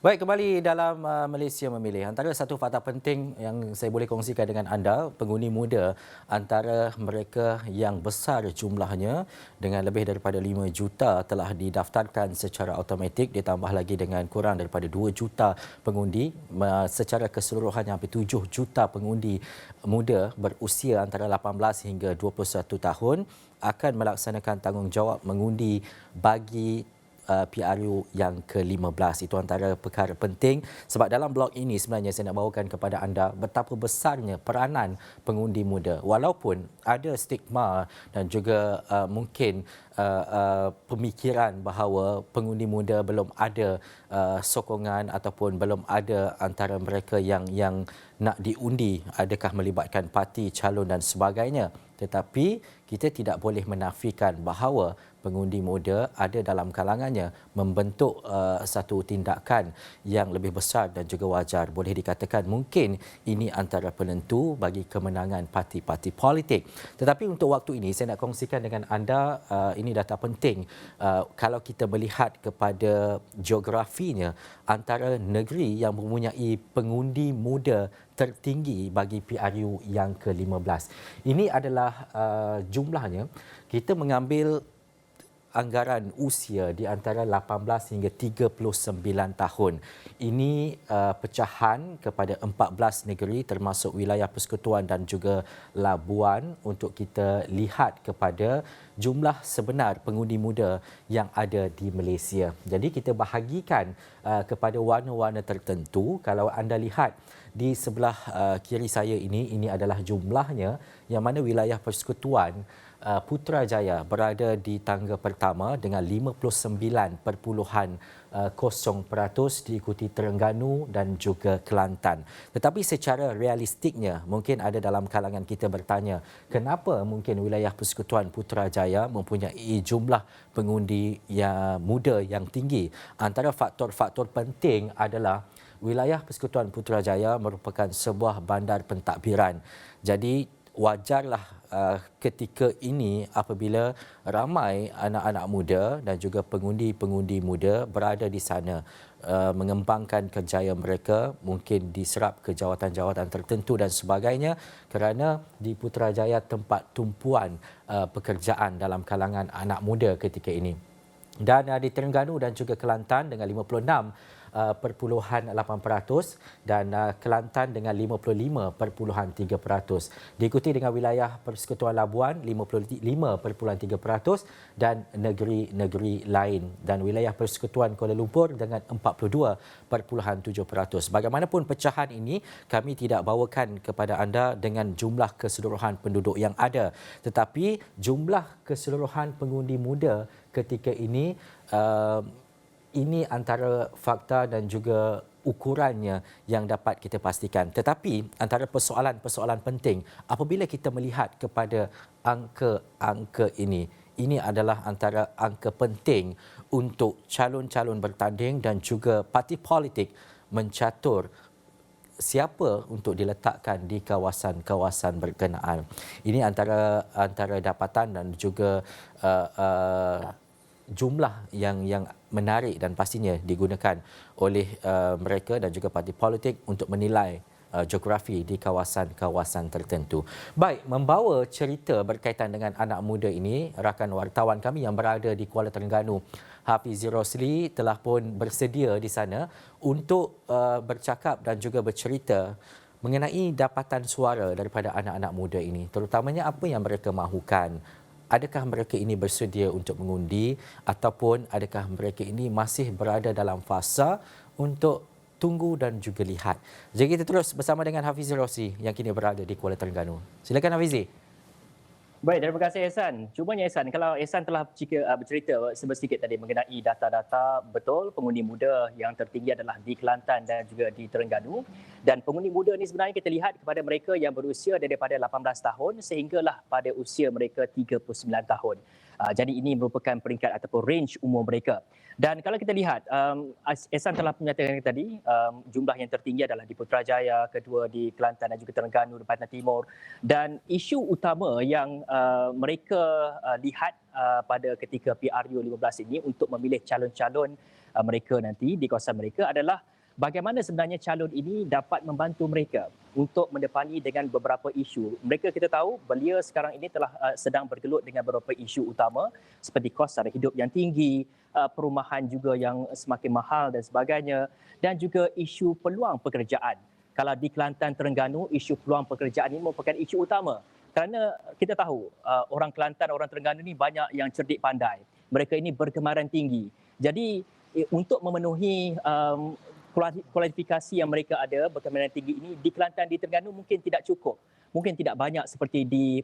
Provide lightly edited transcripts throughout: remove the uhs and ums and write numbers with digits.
Baik, kembali dalam Malaysia Memilih. Antara satu fakta penting yang saya boleh kongsikan dengan anda, pengundi muda antara mereka yang besar jumlahnya dengan lebih daripada 5 juta telah didaftarkan secara automatik, ditambah lagi dengan kurang daripada 2 juta pengundi. Secara keseluruhannya hampir 7 juta pengundi muda berusia antara 18 hingga 21 tahun akan melaksanakan tanggungjawab mengundi bagi PRU yang ke-15. Itu antara perkara penting sebab dalam blog ini sebenarnya saya nak bawakan kepada anda betapa besarnya peranan pengundi muda. Walaupun ada stigma dan juga mungkin pemikiran bahawa pengundi muda belum ada sokongan ataupun belum ada antara mereka yang nak diundi, adakah melibatkan parti, calon dan sebagainya. Tetapi kita tidak boleh menafikan bahawa pengundi muda ada dalam kalangannya membentuk satu tindakan yang lebih besar dan juga wajar. Boleh dikatakan mungkin ini antara penentu bagi kemenangan parti-parti politik. Tetapi untuk waktu ini saya nak kongsikan dengan anda ini data penting. Kalau kita melihat kepada geografinya, antara negeri yang mempunyai pengundi muda tertinggi bagi PRU yang ke-15. Ini adalah jumlahnya. Kita mengambil anggaran usia di antara 18 hingga 39 tahun. Ini pecahan kepada 14 negeri termasuk wilayah persekutuan dan juga Labuan untuk kita lihat kepada jumlah sebenar pengundi muda yang ada di Malaysia. Jadi kita bahagikan kepada warna-warna tertentu. Kalau anda lihat di sebelah kiri saya ini adalah jumlahnya, yang mana wilayah persekutuan Putrajaya berada di tangga pertama dengan 59.0% diikuti Terengganu dan juga Kelantan. Tetapi secara realistiknya mungkin ada dalam kalangan kita bertanya, kenapa mungkin wilayah persekutuan Putrajaya mempunyai jumlah pengundi yang muda yang tinggi? Antara faktor-faktor penting adalah wilayah persekutuan Putrajaya merupakan sebuah bandar pentadbiran. Jadi wajarlah ketika ini apabila ramai anak-anak muda dan juga pengundi-pengundi muda berada di sana mengembangkan kerjaya mereka, mungkin diserap ke jawatan-jawatan tertentu dan sebagainya, kerana di Putrajaya tempat tumpuan pekerjaan dalam kalangan anak muda ketika ini. Dan di Terengganu dan juga Kelantan dengan 56.8% dan Kelantan dengan 55.3%. Diikuti dengan wilayah Persekutuan Labuan 55.3% dan negeri-negeri lain, dan wilayah Persekutuan Kuala Lumpur dengan 42.7%. Bagaimanapun pecahan ini kami tidak bawakan kepada anda dengan jumlah keseluruhan penduduk yang ada, tetapi jumlah keseluruhan pengundi muda ketika ini antara fakta dan juga ukurannya yang dapat kita pastikan. Tetapi antara persoalan-persoalan penting apabila kita melihat kepada angka-angka ini adalah antara angka penting untuk calon-calon bertanding dan juga parti politik mencatur siapa untuk diletakkan di kawasan-kawasan berkenaan. Ini antara dapatan dan juga jumlah yang menarik dan pastinya digunakan oleh mereka dan juga parti politik untuk menilai geografi di kawasan-kawasan tertentu. Baik, membawa cerita berkaitan dengan anak muda ini, rakan wartawan kami yang berada di Kuala Terengganu, Hafizi Rosli, telah pun bersedia di sana untuk bercakap dan juga bercerita mengenai dapatan suara daripada anak-anak muda ini, terutamanya apa yang mereka mahukan. Adakah mereka ini bersedia untuk mengundi ataupun adakah mereka ini masih berada dalam fasa untuk tunggu dan juga lihat. Jadi kita terus bersama dengan Hafizi Rosli yang kini berada di Kuala Terengganu. Silakan Hafizi. Baik, terima kasih Ehsan. Cumanya Ehsan, kalau Ehsan telah bercerita sedikit tadi mengenai data-data betul pengundi muda yang tertinggi adalah di Kelantan dan juga di Terengganu. Dan pengundi muda ini sebenarnya kita lihat kepada mereka yang berusia daripada 18 tahun sehinggalah pada usia mereka 39 tahun. Jadi ini merupakan peringkat ataupun range umur mereka. Dan kalau kita lihat, Ehsan telah menyatakan tadi, jumlah yang tertinggi adalah di Putrajaya, kedua di Kelantan dan juga Terengganu, Pantai Timur. Dan isu utama yang mereka lihat pada ketika PRU 15 ini untuk memilih calon-calon mereka nanti di kawasan mereka adalah bagaimana sebenarnya calon ini dapat membantu mereka untuk mendepani dengan beberapa isu. Mereka kita tahu belia sekarang ini telah sedang bergelut dengan beberapa isu utama seperti kos sara hidup yang tinggi, perumahan juga yang semakin mahal dan sebagainya, dan juga isu peluang pekerjaan. Kalau di Kelantan, Terengganu, isu peluang pekerjaan ini merupakan isu utama. Kerana kita tahu orang Kelantan, orang Terengganu ini banyak yang cerdik pandai. Mereka ini berkemaran tinggi. Jadi untuk memenuhi kualifikasi yang mereka ada berkemaran tinggi ini di Kelantan, di Terengganu mungkin tidak cukup. Mungkin tidak banyak seperti di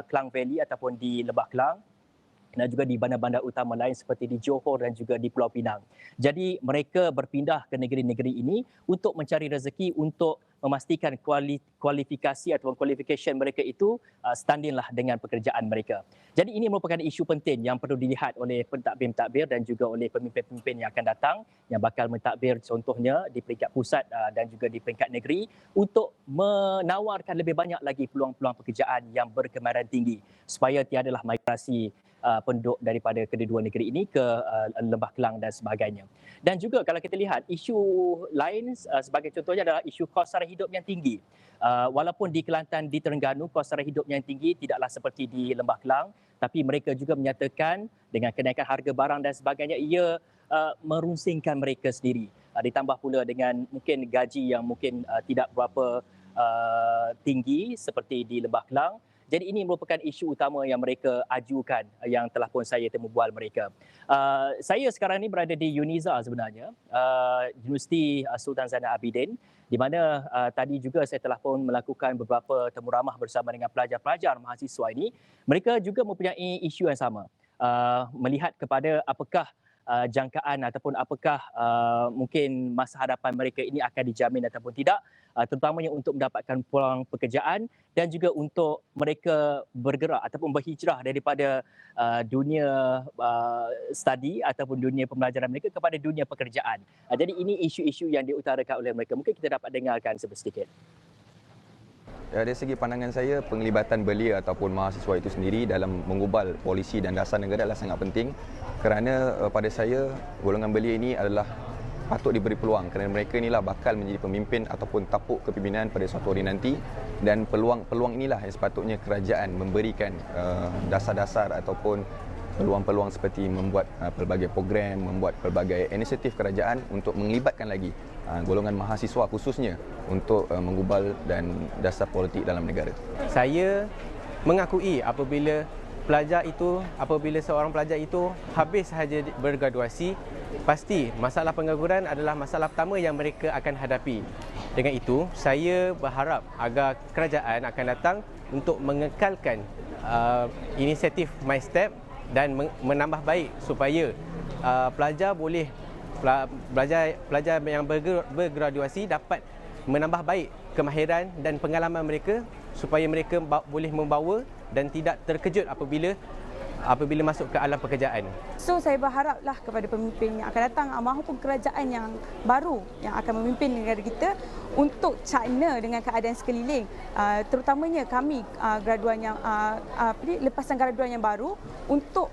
Klang Valley ataupun di Lembah Kelang, dan juga di bandar-bandar utama lain seperti di Johor dan juga di Pulau Pinang. Jadi mereka berpindah ke negeri-negeri ini untuk mencari rezeki, untuk memastikan kualifikasi atau qualification mereka itu standinglah dengan pekerjaan mereka. Jadi ini merupakan isu penting yang perlu dilihat oleh pentadbir-pentadbir dan juga oleh pemimpin-pemimpin yang akan datang yang bakal mentadbir contohnya di peringkat pusat dan juga di peringkat negeri untuk menawarkan lebih banyak lagi peluang-peluang pekerjaan yang berkemaran tinggi supaya tiadalah migrasi penduduk daripada kedua negeri ini ke Lembah Kelang dan sebagainya. Dan juga kalau kita lihat isu lain sebagai contohnya adalah isu kos sara hidup yang tinggi. Walaupun di Kelantan, di Terengganu kos sara hidup yang tinggi tidaklah seperti di Lembah Kelang, tapi mereka juga menyatakan dengan kenaikan harga barang dan sebagainya ia merunsingkan mereka sendiri. Ditambah pula dengan mungkin gaji yang mungkin tidak berapa tinggi seperti di Lembah Kelang. Jadi ini merupakan isu utama yang mereka ajukan yang telah pun saya temu bual mereka. Saya sekarang ini berada di UNIZA sebenarnya, Universiti Sultan Zainal Abidin, di mana tadi juga saya telah pun melakukan beberapa temu ramah bersama dengan pelajar-pelajar mahasiswa ini. Mereka juga mempunyai isu yang sama, melihat kepada apakah jangkaan ataupun apakah mungkin masa hadapan mereka ini akan dijamin ataupun tidak, terutamanya untuk mendapatkan peluang pekerjaan dan juga untuk mereka bergerak ataupun berhijrah daripada dunia study ataupun dunia pembelajaran mereka kepada dunia pekerjaan. Jadi ini isu-isu yang diutarakan oleh mereka. Mungkin kita dapat dengarkan sedikit. Dari segi pandangan saya, penglibatan belia ataupun mahasiswa itu sendiri dalam mengubal polisi dan dasar negara adalah sangat penting kerana pada saya, golongan belia ini adalah patut diberi peluang kerana mereka inilah bakal menjadi pemimpin ataupun tapuk kepimpinan pada suatu hari nanti, dan peluang inilah yang sepatutnya kerajaan memberikan dasar-dasar ataupun peluang-peluang seperti membuat pelbagai program, membuat pelbagai inisiatif kerajaan untuk melibatkan lagi golongan mahasiswa khususnya untuk menggubal dan dasar politik dalam negara. Saya mengakui apabila seorang pelajar itu habis sahaja bergraduasi, pasti masalah pengangguran adalah masalah pertama yang mereka akan hadapi. Dengan itu, saya berharap agar kerajaan akan datang untuk mengekalkan inisiatif MyStep dan menambah baik supaya pelajar yang bergraduasi dapat menambah baik kemahiran dan pengalaman mereka supaya mereka boleh membawa dan tidak terkejut apabila masuk ke alam pekerjaan. So saya berharaplah kepada pemimpin yang akan datang maupun kerajaan yang baru yang akan memimpin negara kita untuk cakna dengan keadaan sekeliling, terutamanya kami graduan yang lepasan graduan yang baru untuk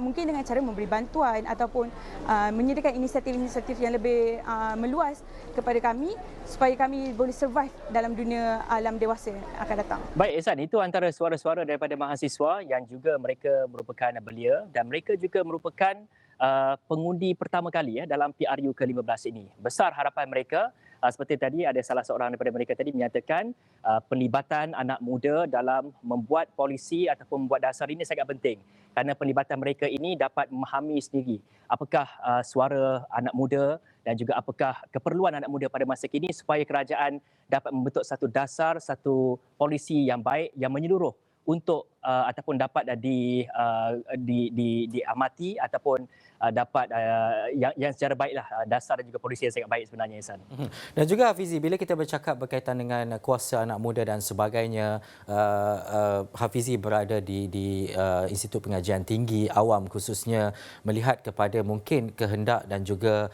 mungkin dengan cara memberi bantuan ataupun menyediakan inisiatif-inisiatif yang lebih meluas kepada kami supaya kami boleh survive dalam dunia alam dewasa yang akan datang. Baik Ehsan, itu antara suara-suara daripada mahasiswa yang juga mereka merupakan belia dan mereka juga merupakan pengundi pertama kali dalam PRU ke-15 ini. Besar harapan mereka. Seperti tadi ada salah seorang daripada mereka tadi menyatakan penlibatan anak muda dalam membuat polisi ataupun membuat dasar ini sangat penting kerana penlibatan mereka ini dapat memahami sendiri apakah suara anak muda dan juga apakah keperluan anak muda pada masa kini supaya kerajaan dapat membentuk satu dasar, satu polisi yang baik yang menyeluruh untuk ataupun dapat diamati ataupun dapat yang secara baiklah dasar dan juga polisi yang sangat baik sebenarnya Ehsan. Dan juga Hafizi, bila kita bercakap berkaitan dengan kuasa anak muda dan sebagainya, Hafizi berada di Institut Pengajian Tinggi Awam khususnya, melihat kepada mungkin kehendak dan juga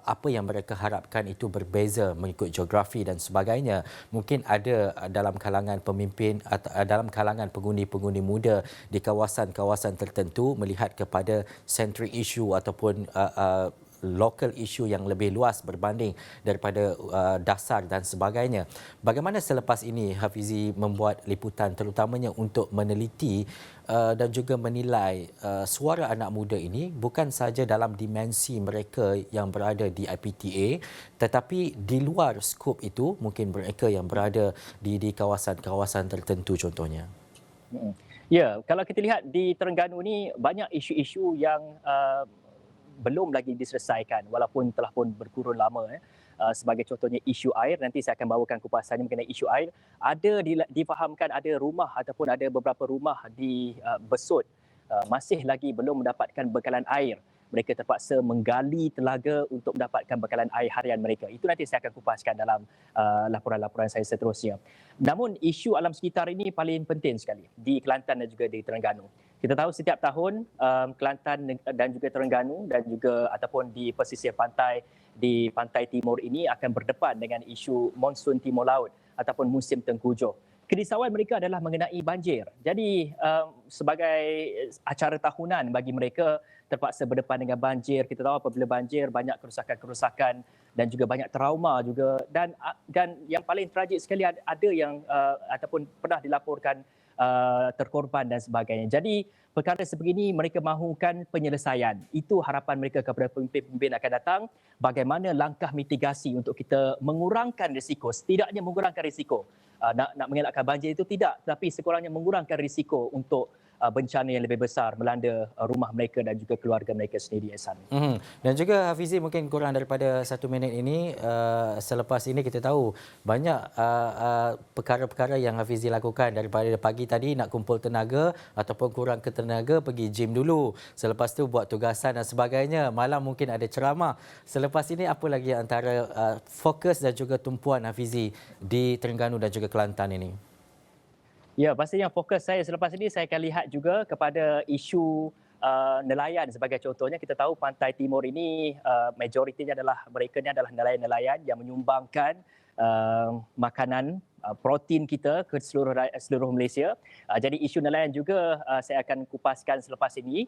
apa yang mereka harapkan itu berbeza mengikut geografi dan sebagainya. Mungkin ada dalam kalangan pemimpin atau dalam kalangan pengundi-pengundi muda di kawasan-kawasan tertentu melihat kepada centric issue ataupun local issue yang lebih luas berbanding daripada dasar dan sebagainya. Bagaimana selepas ini Hafizi membuat liputan terutamanya untuk meneliti dan juga menilai suara anak muda ini bukan saja dalam dimensi mereka yang berada di IPTA tetapi di luar skop itu mungkin mereka yang berada di kawasan-kawasan tertentu contohnya. Ya, kalau kita lihat di Terengganu ni banyak isu-isu yang belum lagi diselesaikan walaupun telah pun berkurun lama. Sebagai contohnya isu air, nanti saya akan bawakan kupasannya mengenai isu air. Ada difahamkan ada rumah ataupun ada beberapa rumah di Besut masih lagi belum mendapatkan bekalan air. Mereka terpaksa menggali telaga untuk mendapatkan bekalan air harian mereka. Itu nanti saya akan kupaskan dalam laporan-laporan saya seterusnya. Namun isu alam sekitar ini paling penting sekali di Kelantan dan juga di Terengganu. Kita tahu setiap tahun Kelantan dan juga Terengganu dan juga ataupun di pesisir pantai di pantai timur ini akan berdepan dengan isu monsun timur laut ataupun musim tengkujuh. Kerisauan mereka adalah mengenai banjir. Jadi sebagai acara tahunan bagi mereka terpaksa berdepan dengan banjir. Kita tahu apabila banjir banyak kerusakan-kerusakan dan juga banyak trauma juga dan yang paling tragik sekali ada yang ataupun pernah dilaporkan terkorban dan sebagainya. Jadi perkara sebegini mereka mahukan penyelesaian. Itu harapan mereka kepada pemimpin-pemimpin akan datang. Bagaimana langkah mitigasi untuk kita mengurangkan risiko. Setidaknya mengurangkan risiko. Nak mengelakkan banjir itu tidak. Tapi sekurangnya mengurangkan risiko untuk bencana yang lebih besar melanda rumah mereka dan juga keluarga mereka sendiri, Ehsan. Dan juga Hafizi mungkin kurang daripada 1 minit ini, selepas ini kita tahu banyak perkara-perkara yang Hafizi lakukan daripada pagi tadi nak kumpul tenaga ataupun kurang ke tenaga pergi gym dulu. Selepas tu buat tugasan dan sebagainya. Malam mungkin ada ceramah. Selepas ini apa lagi antara fokus dan juga tumpuan Hafizi di Terengganu dan juga Kelantan ini? Ya, pastinya fokus saya selepas ini saya akan lihat juga kepada isu nelayan sebagai contohnya. Kita tahu pantai timur ini majoritinya adalah mereka ni adalah nelayan-nelayan yang menyumbangkan makanan protein kita ke seluruh Malaysia. Jadi isu nelayan juga saya akan kupaskan selepas ini.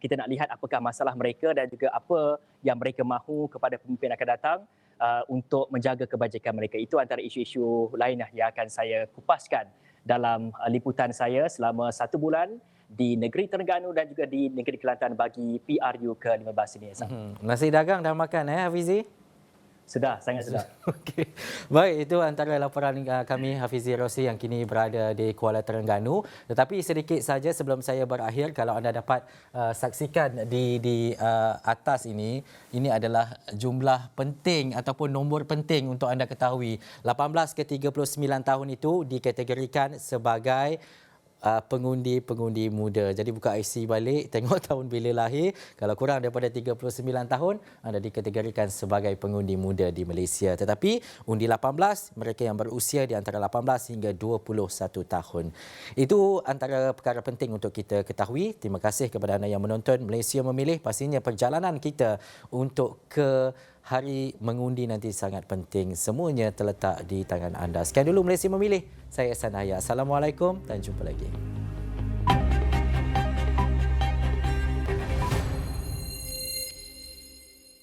Kita nak lihat apakah masalah mereka dan juga apa yang mereka mahu kepada pemimpin akan datang untuk menjaga kebajikan mereka. Itu antara isu-isu lain yang akan saya kupaskan dalam liputan saya selama 1 bulan di negeri Terengganu dan juga di negeri Kelantan bagi PRU ke-15 ini. Nasi dagang dah makan Hafizi? Sudah, sangat sudah. Okey. Baik, itu antara laporan kami Hafizi Rosli yang kini berada di Kuala Terengganu. Tetapi sedikit saja sebelum saya berakhir, kalau anda dapat saksikan di atas ini adalah jumlah penting ataupun nombor penting untuk anda ketahui. 18 ke 39 tahun itu dikategorikan sebagai pengundi-pengundi muda. Jadi buka IC balik, tengok tahun bila lahir. Kalau kurang daripada 39 tahun, anda dikategorikan sebagai pengundi muda di Malaysia. Tetapi undi 18, mereka yang berusia di antara 18 hingga 21 tahun. Itu antara perkara penting untuk kita ketahui. Terima kasih kepada anda yang menonton Malaysia Memilih. Pastinya perjalanan kita untuk ke hari mengundi nanti sangat penting. Semuanya terletak di tangan anda. Sekian dulu Malaysia Memilih. Saya Ehsan Haya. Assalamualaikum dan jumpa lagi.